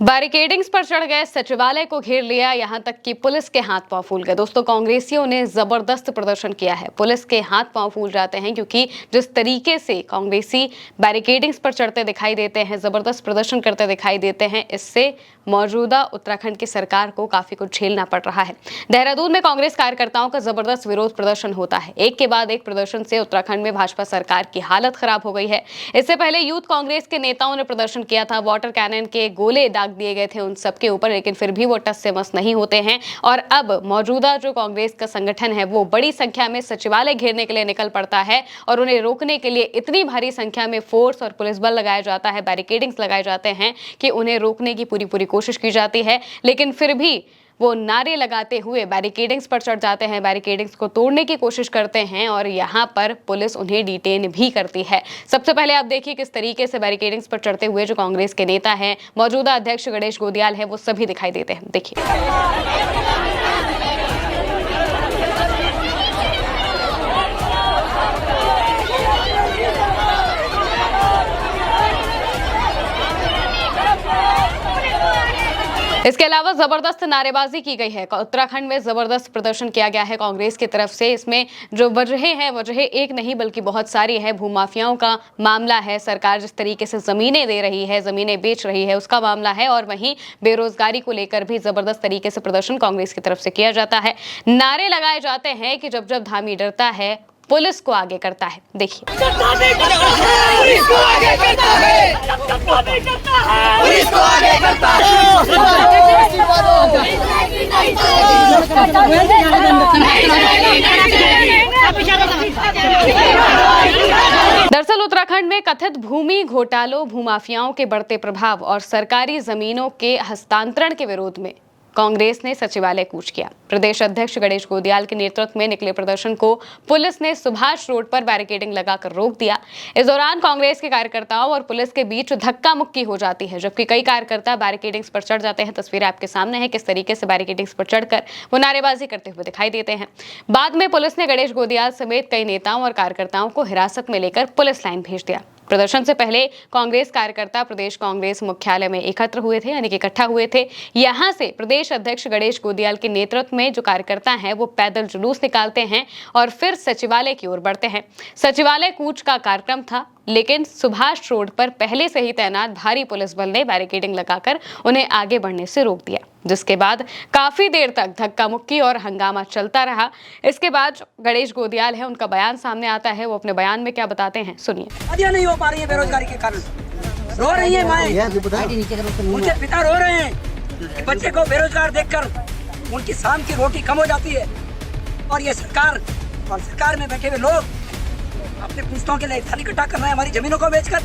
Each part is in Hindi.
बैरिकेडिंग्स पर चढ़ गए, सचिवालय को घेर लिया, यहां तक कि पुलिस के हाथ पांव फूल गए। दोस्तों, कांग्रेसियों ने जबरदस्त प्रदर्शन किया है। पुलिस के हाथ पांव फूल जाते हैं क्योंकि जिस तरीके से कांग्रेसी बैरिकेडिंग्स पर चढ़ते दिखाई देते हैं, जबरदस्त प्रदर्शन करते दिखाई देते हैं, इससे मौजूदा उत्तराखंड की सरकार को काफी कुछ झेलना पड़ रहा है। देहरादून में कांग्रेस कार्यकर्ताओं का जबरदस्त विरोध प्रदर्शन होता है। एक के बाद एक प्रदर्शन से उत्तराखंड में भाजपा सरकार की हालत खराब हो गई है। इससे पहले यूथ कांग्रेस के नेताओं ने प्रदर्शन किया था। वाटर कैनन के गोले दाग दिए गए थे उन सबके ऊपर, लेकिन फिर भी वो टस से मस नहीं होते हैं। और अब मौजूदा जो कांग्रेस का संगठन है वो बड़ी संख्या में सचिवालय घेरने के लिए निकल पड़ता है और उन्हें रोकने के लिए इतनी भारी संख्या में फोर्स और पुलिस बल लगाया जाता है, बैरिकेडिंग्स लगाए जाते हैं कि उन्हें रोकने की पूरी कोशिश की जाती है। लेकिन फिर भी वो नारे लगाते हुए बैरिकेडिंग्स पर चढ़ जाते हैं, बैरिकेडिंग्स को तोड़ने की कोशिश करते हैं और यहाँ पर पुलिस उन्हें डिटेन भी करती है। सबसे पहले आप देखिए किस तरीके से बैरिकेडिंग्स पर चढ़ते हुए जो कांग्रेस के नेता हैं, मौजूदा अध्यक्ष गणेश गोदियाल है, वो सभी दिखाई देते हैं। देखिए। इसके अलावा जबरदस्त नारेबाजी की गई है। उत्तराखंड में जबरदस्त प्रदर्शन किया गया है कांग्रेस की तरफ से। इसमें जो वजहें हैं, वजहें एक नहीं बल्कि बहुत सारी है। भूमाफियाओं का मामला है, सरकार जिस तरीके से जमीनें दे रही है, जमीनें बेच रही है, उसका मामला है। और वहीं बेरोजगारी को लेकर भी जबरदस्त तरीके से प्रदर्शन कांग्रेस की तरफ से किया जाता है। नारे लगाए जाते हैं कि जब जब धामी डरता है, पुलिस को आगे करता है। देखिए। दरअसल उत्तराखंड में कथित भूमि घोटालों, भूमाफियाओं के बढ़ते प्रभाव और सरकारी जमीनों के हस्तांतरण के विरोध में कांग्रेस ने सचिवालय कूच किया। प्रदेश अध्यक्ष गणेश गोदियाल के नेतृत्व में निकले प्रदर्शन को पुलिस ने सुभाष रोड पर बैरिकेडिंग लगाकर रोक दिया। इस दौरान कांग्रेस के कार्यकर्ताओं और पुलिस के बीच धक्का मुक्की हो जाती है, जबकि कई कार्यकर्ता बैरिकेडिंग्स पर चढ़ जाते हैं। तस्वीरें आपके सामने है किस तरीके से बैरिकेडिंग्स पर चढ़कर वो नारेबाजी करते हुए दिखाई देते हैं। बाद में पुलिस ने गणेश गोदियाल समेत कई नेताओं और कार्यकर्ताओं को हिरासत में लेकर पुलिस लाइन भेज दिया। प्रदर्शन से पहले कांग्रेस कार्यकर्ता प्रदेश कांग्रेस मुख्यालय में एकत्र हुए थे, यानी कि इकट्ठा हुए थे। यहां से प्रदेश अध्यक्ष गणेश गोदियाल के नेतृत्व में जो कार्यकर्ता हैं वो पैदल जुलूस निकालते हैं और फिर सचिवालय की ओर बढ़ते हैं। सचिवालय कूच का कार्यक्रम था, लेकिन सुभाष रोड पर पहले से ही तैनात भारी पुलिस बल ने बैरिकेडिंग लगाकर उन्हें आगे बढ़ने से रोक दिया, जिसके बाद काफी देर तक धक्का मुक्की और हंगामा चलता रहा। इसके बाद गणेश गोदियाल है, उनका बयान सामने आता है। वो अपने बयान में क्या बताते हैं, सुनिए। शादियां नहीं हो पा रही है बेरोजगारी के कारण, रो रही है माएं, उनके पिता रो रहे हैं। बच्चे को बेरोजगार देखकर उनकी शाम की रोटी कम हो जाती है और ये सरकार में बैठे हुए लोग अपने पुस्तकों के लिए धन इकट्ठा कर रहे हैं हमारी जमीनों को बेचकर।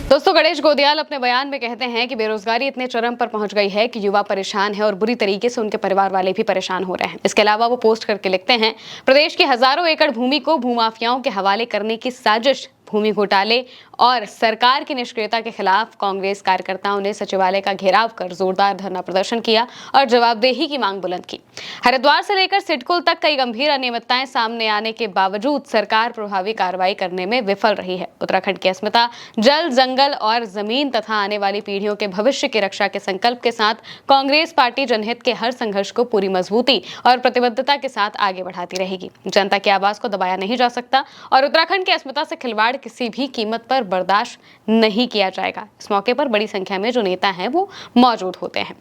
दोस्तों, गणेश गोदियाल अपने बयान में कहते हैं कि बेरोजगारी इतने चरम पर पहुंच गई है कि युवा परेशान है और बुरी तरीके से उनके परिवार वाले भी परेशान हो रहे हैं। इसके अलावा वो पोस्ट करके लिखते हैं, प्रदेश की हजारों एकड़ भूमि को भूमाफियाओं के हवाले करने की साजिश, भूमि घोटाले और सरकार की निष्क्रियता के खिलाफ कांग्रेस कार्यकर्ताओं ने सचिवालय का घेराव कर जोरदार धरना प्रदर्शन किया और जवाबदेही की मांग बुलंद की। हरिद्वार से लेकर सिडकुल तक कई गंभीर अनियमितताएं सामने आने के बावजूद सरकार प्रभावी कार्रवाई करने में विफल रही है। उत्तराखंड की अस्मिता, जल, जंगल और जमीन तथा आने वाली पीढ़ियों के भविष्य की रक्षा के संकल्प के साथ कांग्रेस पार्टी जनहित के हर संघर्ष को पूरी मजबूती और प्रतिबद्धता के साथ आगे बढ़ाती रहेगी। जनता की आवाज को दबाया नहीं जा सकता और उत्तराखंड की अस्मिता से खिलवाड़ किसी भी कीमत पर बर्दाश्त नहीं किया जाएगा। इस मौके पर बड़ी संख्या में जो नेता हैं वो मौजूद होते हैं।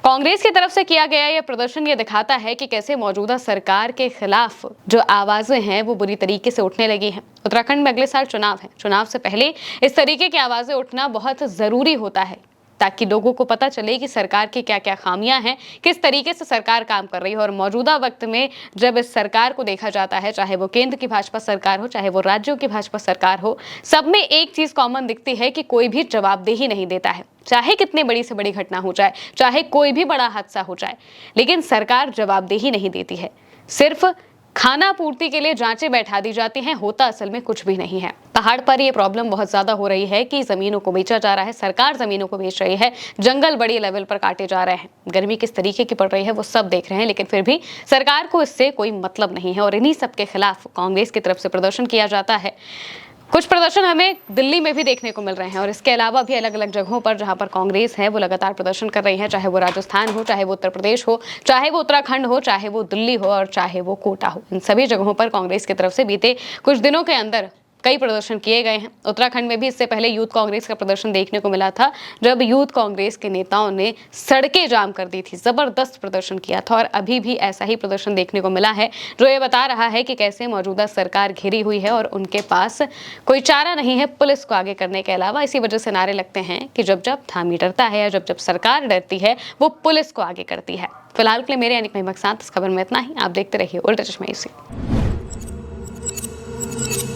कांग्रेस की तरफ से किया गया यह प्रदर्शन ये दिखाता है कि कैसे मौजूदा सरकार के खिलाफ जो आवाजें हैं वो बुरी तरीके से उठने लगी हैं। उत्तराखंड में अगले साल चुनाव है। चुनाव से पहले इस तरीके की आवाजें उठना बहुत जरूरी होता है ताकि लोगों को पता चले कि सरकार की क्या क्या खामियां हैं, किस तरीके से सरकार काम कर रही है। और मौजूदा वक्त में जब इस सरकार को देखा जाता है, चाहे वो केंद्र की भाजपा सरकार हो, चाहे वो राज्यों की भाजपा सरकार हो, सब में एक चीज कॉमन दिखती है कि कोई भी जवाबदेही नहीं देता है। चाहे कितनी बड़ी से बड़ी घटना हो जाए, चाहे कोई भी बड़ा हादसा हो जाए, लेकिन सरकार जवाबदेही नहीं देती है। सिर्फ खाना पूर्ति के लिए जांचें बैठा दी जाती हैं, होता असल में कुछ भी नहीं है। पहाड़ पर ये प्रॉब्लम बहुत ज्यादा हो रही है कि जमीनों को बेचा जा रहा है, सरकार जमीनों को बेच रही है, जंगल बड़ी लेवल पर काटे जा रहे हैं, गर्मी किस तरीके की पड़ रही है वो सब देख रहे हैं, लेकिन फिर भी सरकार को इससे कोई मतलब नहीं है और इन्हीं सब के खिलाफ कांग्रेस की तरफ से प्रदर्शन किया जाता है। कुछ प्रदर्शन हमें दिल्ली में भी देखने को मिल रहे हैं और इसके अलावा भी अलग अलग जगहों पर जहां पर कांग्रेस है वो लगातार प्रदर्शन कर रही है, चाहे वो राजस्थान हो, चाहे वो उत्तर प्रदेश हो, चाहे वो उत्तराखंड हो, चाहे वो दिल्ली हो और चाहे वो कोटा हो। इन सभी जगहों पर कांग्रेस की तरफ से बीते कुछ दिनों के अंदर कई प्रदर्शन किए गए हैं। उत्तराखंड में भी इससे पहले यूथ कांग्रेस का प्रदर्शन देखने को मिला था, जब यूथ कांग्रेस के नेताओं ने सड़कें जाम कर दी थी, जबरदस्त प्रदर्शन किया था। और अभी भी ऐसा ही प्रदर्शन देखने को मिला है, जो ये बता रहा है कि कैसे मौजूदा सरकार घिरी हुई है और उनके पास कोई चारा नहीं है पुलिस को आगे करने के अलावा। इसी वजह से नारे लगते हैं कि जब जब धामी डरता है या जब जब सरकार डरती है वो पुलिस को आगे करती है। फिलहाल के लिए मेरे यानी महिमा के साथ इस खबर में इतना ही। आप देखते रहिए उल्टा चश्मा यूसी।